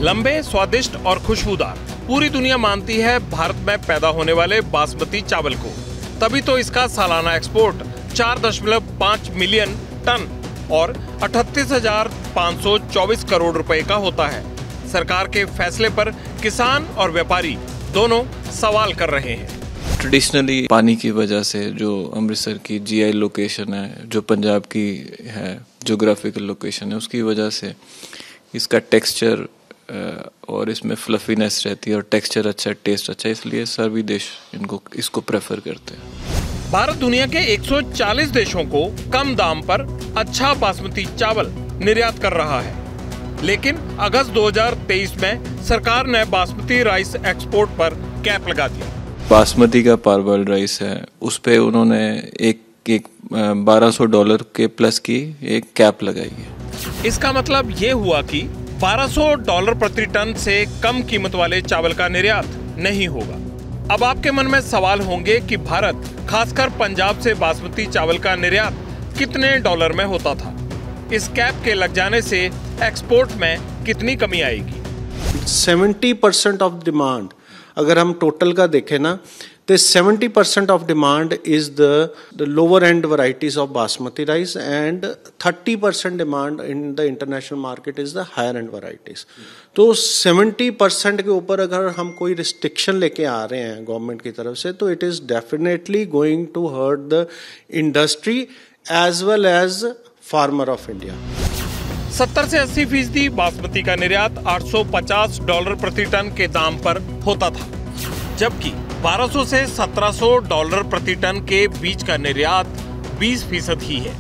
लंबे, स्वादिष्ट और खुशबूदार। पूरी दुनिया मानती है भारत में पैदा होने वाले बासमती चावल को, तभी तो इसका सालाना एक्सपोर्ट 4.5 मिलियन टन और 38,524 करोड़ रुपए का होता है। सरकार के फैसले पर किसान और व्यापारी दोनों सवाल कर रहे हैं। ट्रेडिशनली पानी की वजह से जो अमृतसर की जीआई लोकेशन है, जो पंजाब की है ज्योग्राफिकल लोकेशन है, उसकी वजह से इसका टेक्सचर और इसमें फ्लफीनेस रहती है और टेक्सचर अच्छा, टेस्ट अच्छा, इसलिए सभी देश इसको प्रेफर करते हैं। भारत दुनिया के 140 देशों को कम दाम पर अच्छा बासमती चावल निर्यात कर रहा है, लेकिन अगस्त 2023 में सरकार ने बासमती राइस एक्सपोर्ट पर कैप लगा दिया। बासमती का पार्बल्ड राइस है, उस पे उन्होंने एक $1,200 के प्लस की एक कैप लगाई है। इसका मतलब ये हुआ कि $1,200 प्रति टन से कम कीमत वाले चावल का निर्यात नहीं होगा। अब आपके मन में सवाल होंगे कि भारत, खासकर पंजाब से बासमती चावल का निर्यात कितने डॉलर में होता था? इस कैप के लग जाने से एक्सपोर्ट में कितनी कमी आएगी? 70% ऑफ डिमांड, अगर हम टोटल का देखें ना, तो 70% of demand is the lower end varieties of basmati rice and 30% demand in the international market is the higher end varieties. तो 70% के ऊपर अगर हम कोई रिस्ट्रिक्शन लेके आ रहे हैं गवर्नमेंट की तरफ से, तो it is definitely going to hurt the industry as well as farmer of India. 70 से 80% बासमती का निर्यात $850 प्रति टन के दाम पर होता था, जबकि $1,200 से $1,700 प्रति टन के बीच का निर्यात 20% ही है।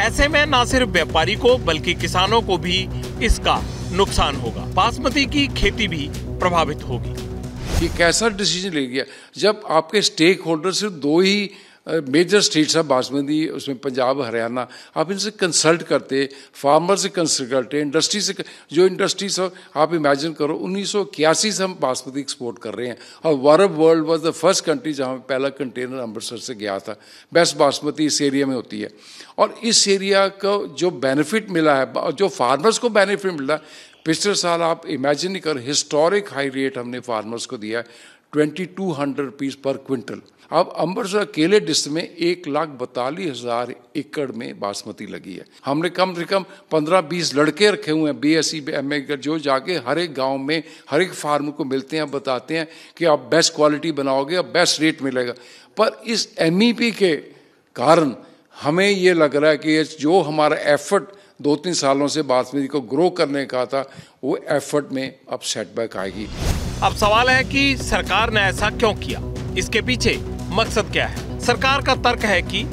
ऐसे में न सिर्फ व्यापारी को बल्कि किसानों को भी इसका नुकसान होगा। बासमती की खेती भी प्रभावित होगी। ये कैसा डिसीजन ले गया जब आपके स्टेक होल्डर सिर्फ दो ही मेजर स्टेट्स है बासमती, उसमें पंजाब, हरियाणा। आप इनसे कंसल्ट करते, फार्मर से कंसल्ट करते, इंडस्ट्री से, जो इंडस्ट्रीज आप इमेजिन करो 1981 से हम बासमती एक्सपोर्ट कर रहे हैं और Arab world was the first country जहाँ पहला कंटेनर अमृतसर से गया था। बेस्ट बासमती इस एरिया में होती है और इस एरिया को जो बेनिफिट मिला है, जो फार्मर्स को बेनिफिट मिला है, पिछले साल आप इमेजिन नहीं करो, हिस्टोरिक हाई रेट हमने फार्मर्स को दिया है, 2200 रुपीज़ पर क्विंटल। अब अमृतसर अकेले डिस्ट्रिक्ट में 1,42,000 एकड़ में बासमती लगी है। हमने कम से कम 15-20 लड़के रखे हुए हैं BSc MA, जो जाके हर एक गांव में हर एक फार्मर को मिलते हैं, बताते हैं कि आप बेस्ट क्वालिटी बनाओगे और बेस्ट रेट मिलेगा। पर इस MEP के कारण हमें ये लग रहा है कि जो हमारा एफर्ट 2-3 सालों से बासमती को ग्रो करने का था, वो एफर्ट में अब सेटबैक आएगी। अब सवाल है कि सरकार ने ऐसा क्यों किया, इसके पीछे मकसद क्या है? सरकार का तर्क है कि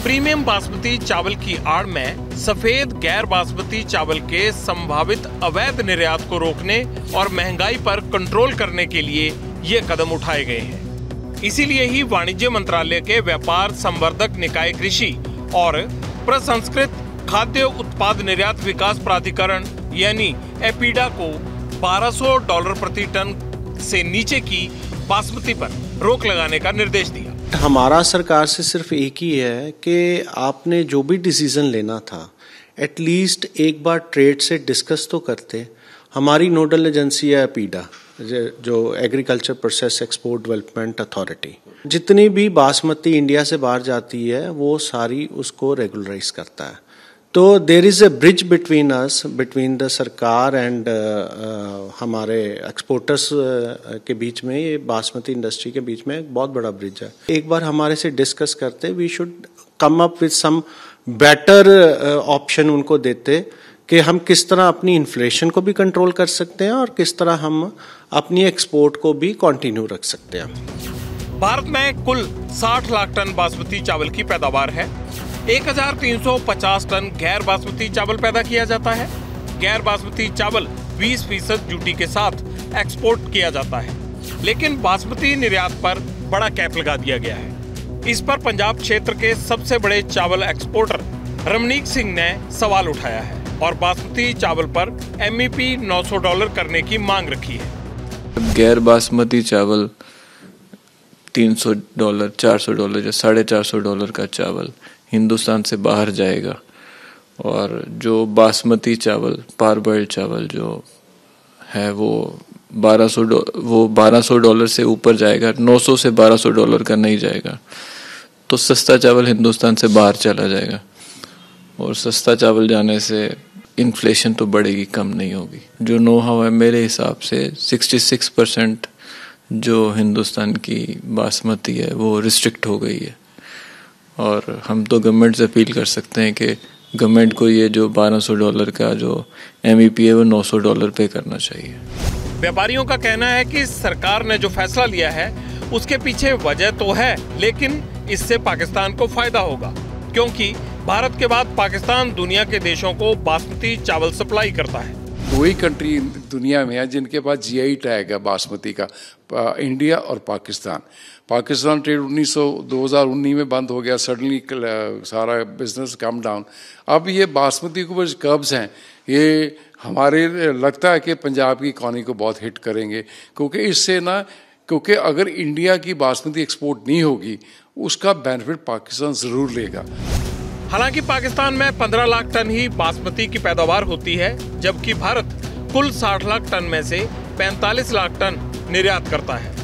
प्रीमियम बासमती चावल की आड़ में सफेद गैर बासमती चावल के संभावित अवैध निर्यात को रोकने और महंगाई पर कंट्रोल करने के लिए ये कदम उठाए गए हैं। इसीलिए ही वाणिज्य मंत्रालय के व्यापार संवर्धक निकाय कृषि और प्रसंस्कृत खाद्य उत्पाद निर्यात विकास प्राधिकरण यानी एपीडा को $1,200 प्रति टन से नीचे की बासमती पर रोक लगाने का निर्देश दिया। हमारा सरकार से सिर्फ एक ही है कि आपने जो भी डिसीजन लेना था, एटलीस्ट एक बार ट्रेड से डिस्कस तो करते। हमारी नोडल एजेंसी है एपीडा, जो agriculture process export development authority. जितनी भी बासमती इंडिया से बाहर जाती है वो सारी उसको रेगुलराइज करता है। तो there is a bridge between us, between the सरकार एंड हमारे एक्सपोर्टर्स के बीच में, ये बासमती इंडस्ट्री के बीच में एक बहुत बड़ा ब्रिज है। एक बार हमारे से डिस्कस करते, we should come up with some better option उनको देते कि हम किस तरह अपनी इन्फ्लेशन को भी कंट्रोल कर सकते हैं और किस तरह हम अपनी एक्सपोर्ट को भी कंटिन्यू रख सकते हैं। भारत में कुल 60 लाख टन बासमती चावल की पैदावार है। 1,350 टन गैर बासमती चावल पैदा किया जाता है। गैर बासमती चावल 20% ड्यूटी के साथ एक्सपोर्ट किया जाता है, लेकिन बासमती निर्यात पर बड़ा कैप लगा दिया गया है। इस पर पंजाब क्षेत्र के सबसे बड़े चावल एक्सपोर्टर रमनीक सिंह ने सवाल उठाया है और बासमती चावल पर MEP $900 करने की मांग रखी है। गैर बासमती चावल $300, $400 या $450 का चावल हिंदुस्तान से बाहर जाएगा और जो बासमती चावल, पारबल्ड चावल जो है वो $1200 से ऊपर जाएगा, 900 से $1200 का नहीं जाएगा, तो सस्ता चावल हिंदुस्तान से बाहर चला जाएगा और सस्ता चावल जाने से इन्फ्लेशन तो बढ़ेगी, कम नहीं होगी। जो नो हाउ है मेरे हिसाब से 66% जो हिंदुस्तान की बासमती है वो रिस्ट्रिक्ट हो गई है और हम तो गवर्नमेंट से अपील कर सकते हैं कि गवर्नमेंट को ये जो $1200 का जो MEP है वो $900 पे करना चाहिए। व्यापारियों का कहना है कि सरकार ने जो फैसला लिया है उसके पीछे वजह तो है, लेकिन इससे पाकिस्तान को फायदा होगा, क्योंकि भारत के बाद पाकिस्तान दुनिया के देशों को बासमती चावल सप्लाई करता है। दो ही कंट्री दुनिया में है जिनके पास GI टैग है बासमती का, इंडिया और पाकिस्तान। पाकिस्तान ट्रेड 2019 में बंद हो गया, सडनली सारा बिजनेस कम डाउन। अब ये बासमती के ऊपर कर्ब्स हैं, ये हमारे लगता है कि पंजाब की इकॉनमी को बहुत हिट करेंगे, क्योंकि अगर इंडिया की बासमती एक्सपोर्ट नहीं होगी उसका बेनिफिट पाकिस्तान ज़रूर लेगा। हालांकि पाकिस्तान में 15 लाख टन ही बासमती की पैदावार होती है, जबकि भारत कुल 60 लाख टन में से 45 लाख टन निर्यात करता है।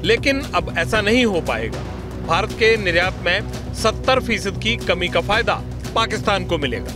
लेकिन अब ऐसा नहीं हो पाएगा। भारत के निर्यात में 70% की कमी का फायदा पाकिस्तान को मिलेगा।